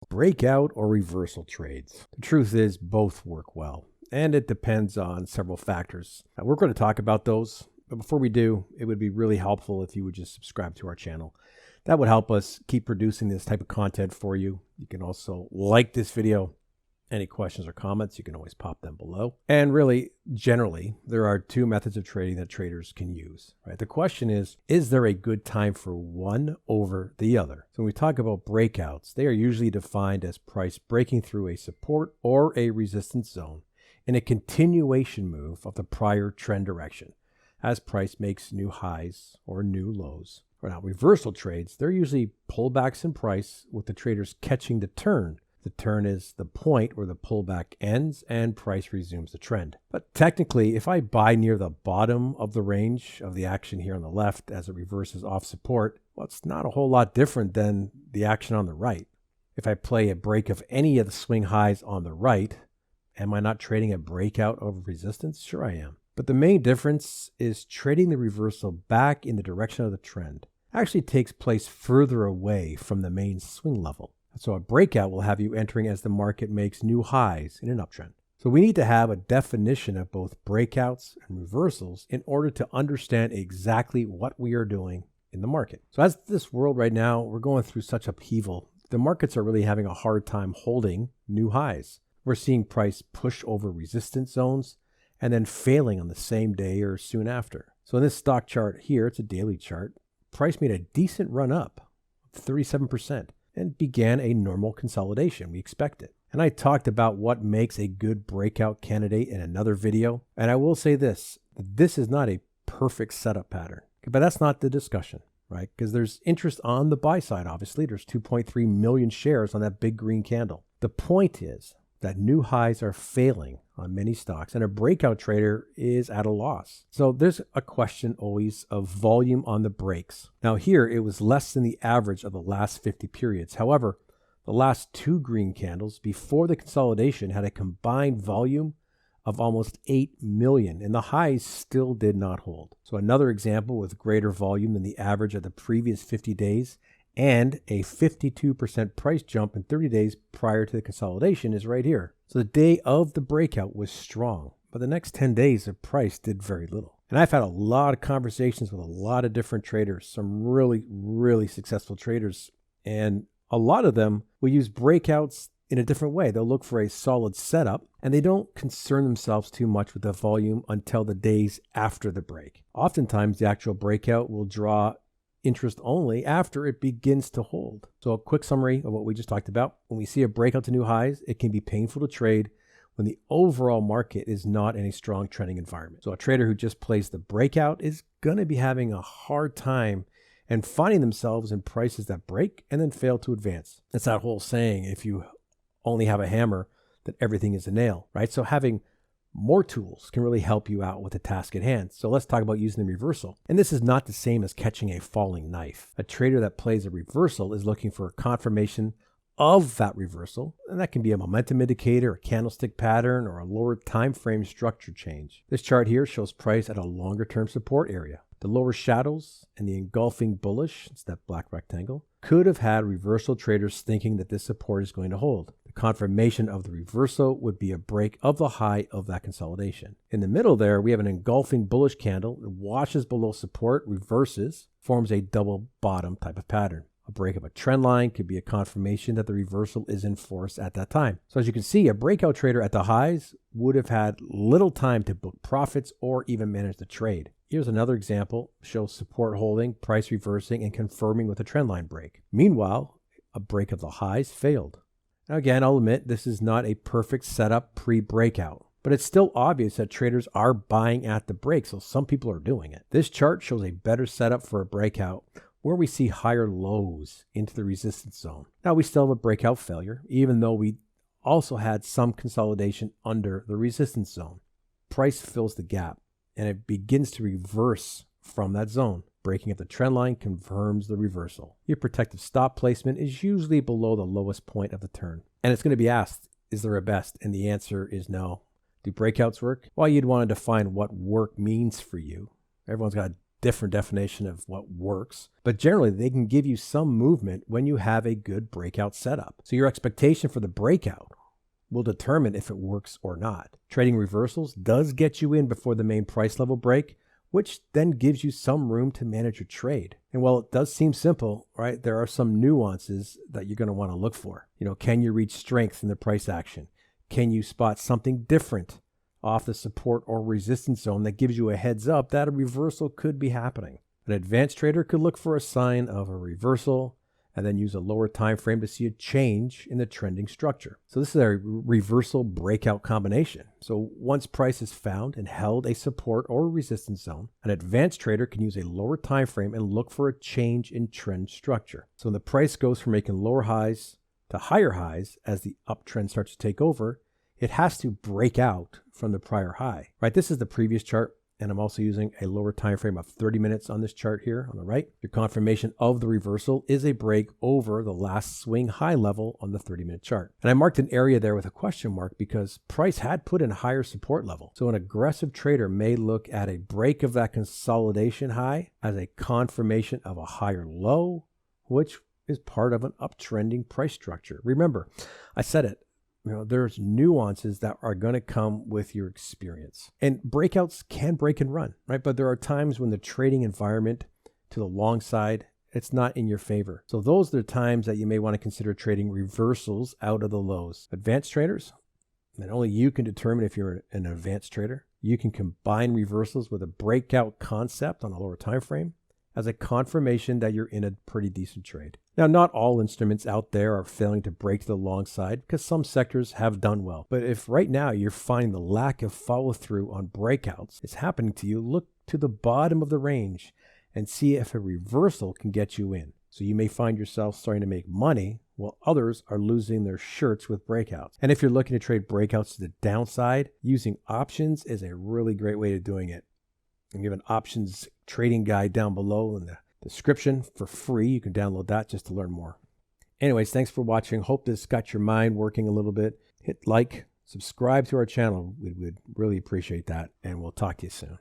Breakout or reversal trades. The truth is both work well, and it depends on several factors. Now, we're going to talk about those, but before we do, it would be really helpful if you would just subscribe to our channel. That would help us keep producing this type of content for you. You can also like this video. Any questions or comments, you can always pop them below. And really, generally, there are two methods of trading that traders can use, right? The question is there a good time for one over the other? So when we talk about breakouts, they are usually defined as price breaking through a support or a resistance zone in a continuation move of the prior trend direction as price makes new highs or new lows. Now, reversal trades, they're usually pullbacks in price with the traders catching the turn. The turn is the point where the pullback ends and price resumes the trend. But technically, if I buy near the bottom of the range of the action here on the left as it reverses off support, well, it's not a whole lot different than the action on the right. If I play a break of any of the swing highs on the right, am I not trading a breakout over resistance? Sure I am. But the main difference is trading the reversal back in the direction of the trend actually takes place further away from the main swing level. So a breakout will have you entering as the market makes new highs in an uptrend. So we need to have a definition of both breakouts and reversals in order to understand exactly what we are doing in the market. So as this world right now, we're going through such upheaval. The markets are really having a hard time holding new highs. We're seeing price push over resistance zones and then failing on the same day or soon after. So in this stock chart here, it's a daily chart. Price made a decent run up, 37%. And began a normal consolidation. We expect it. And I talked about what makes a good breakout candidate in another video. And I will say this is not a perfect setup pattern, but that's not the discussion, right? Because there's interest on the buy side, obviously. There's 2.3 million shares on that big green candle. The point is that new highs are failing on many stocks and a breakout trader is at a loss. So there's a question always of volume on the breaks. Now here it was less than the average of the last 50 periods. However, the last two green candles before the consolidation had a combined volume of almost 8 million and the highs still did not hold. So another example with greater volume than the average of the previous 50 days and a 52% price jump in 30 days prior to the consolidation is right here. So the day of the breakout was strong, but the next 10 days the price did very little. And I've had a lot of conversations with a lot of different traders, some really, really successful traders, and a lot of them will use breakouts in a different way. They'll look for a solid setup and they don't concern themselves too much with the volume until the days after the break. Oftentimes the actual breakout will draw interest only after it begins to hold. So a quick summary of what we just talked about. When we see a breakout to new highs, it can be painful to trade when the overall market is not in a strong trending environment. So a trader who just plays the breakout is going to be having a hard time and finding themselves in prices that break and then fail to advance. It's that whole saying, if you only have a hammer, then everything is a nail, right? So having more tools can really help you out with the task at hand. So let's talk about using the reversal. And this is not the same as catching a falling knife. A trader that plays a reversal is looking for a confirmation of that reversal, and that can be a momentum indicator, a candlestick pattern, or a lower time frame structure change. This chart here shows price at a longer term support area. The lower shadows and the engulfing bullish, it's that black rectangle, could have had reversal traders thinking that this support is going to hold. The confirmation of the reversal would be a break of the high of that consolidation. In the middle there, we have an engulfing bullish candle that washes below support, reverses, forms a double bottom type of pattern. A break of a trend line could be a confirmation that the reversal is in force at that time. So as you can see, a breakout trader at the highs would have had little time to book profits or even manage the trade. Here's another example, shows support holding, price reversing, and confirming with a trendline break. Meanwhile, a break of the highs failed. Now again, I'll admit this is not a perfect setup pre-breakout, but it's still obvious that traders are buying at the break, so some people are doing it. This chart shows a better setup for a breakout where we see higher lows into the resistance zone. Now we still have a breakout failure, even though we also had some consolidation under the resistance zone. Price fills the gap and it begins to reverse from that zone. Breaking up the trend line confirms the reversal. Your protective stop placement is usually below the lowest point of the turn. And it's going to be asked, is there a best? And the answer is no. Do breakouts work? Well, you'd want to define what work means for you. Everyone's got a different definition of what works, but generally they can give you some movement when you have a good breakout setup. So your expectation for the breakout will determine if it works or not. Trading reversals does get you in before the main price level break, which then gives you some room to manage your trade. And while it does seem simple, right, there are some nuances that you're going to want to look for. Can you reach strength in the price action? Can you spot something different off the support or resistance zone that gives you a heads up that a reversal could be happening? An advanced trader could look for a sign of a reversal and then use a lower time frame to see a change in the trending structure. So this is a reversal breakout combination. So once price is found and held a support or resistance zone, an advanced trader can use a lower time frame and look for a change in trend structure. So when the price goes from making lower highs to higher highs as the uptrend starts to take over, it has to break out from the prior high, right? This is the previous chart, and I'm also using a lower time frame of 30 minutes on this chart here on the right. Your confirmation of the reversal is a break over the last swing high level on the 30-minute chart. And I marked an area there with a question mark because price had put in higher support level. So an aggressive trader may look at a break of that consolidation high as a confirmation of a higher low, which is part of an uptrending price structure. Remember, I said it. There's nuances that are going to come with your experience. And breakouts can break and run, right? But there are times when the trading environment to the long side, it's not in your favor. So those are the times that you may want to consider trading reversals out of the lows. Advanced traders, and only you can determine if you're an advanced trader. You can combine reversals with a breakout concept on a lower time frame as a confirmation that you're in a pretty decent trade. Now, not all instruments out there are failing to break to the long side because some sectors have done well. But if right now you're finding the lack of follow through on breakouts is happening to you, look to the bottom of the range and see if a reversal can get you in. So you may find yourself starting to make money while others are losing their shirts with breakouts. And if you're looking to trade breakouts to the downside, using options is a really great way of doing it. And we have an options trading guide down below in the description for free. You can download that just to learn more. Anyways, thanks for watching. Hope this got your mind working a little bit. Hit like, subscribe to our channel. We would really appreciate that. And we'll talk to you soon.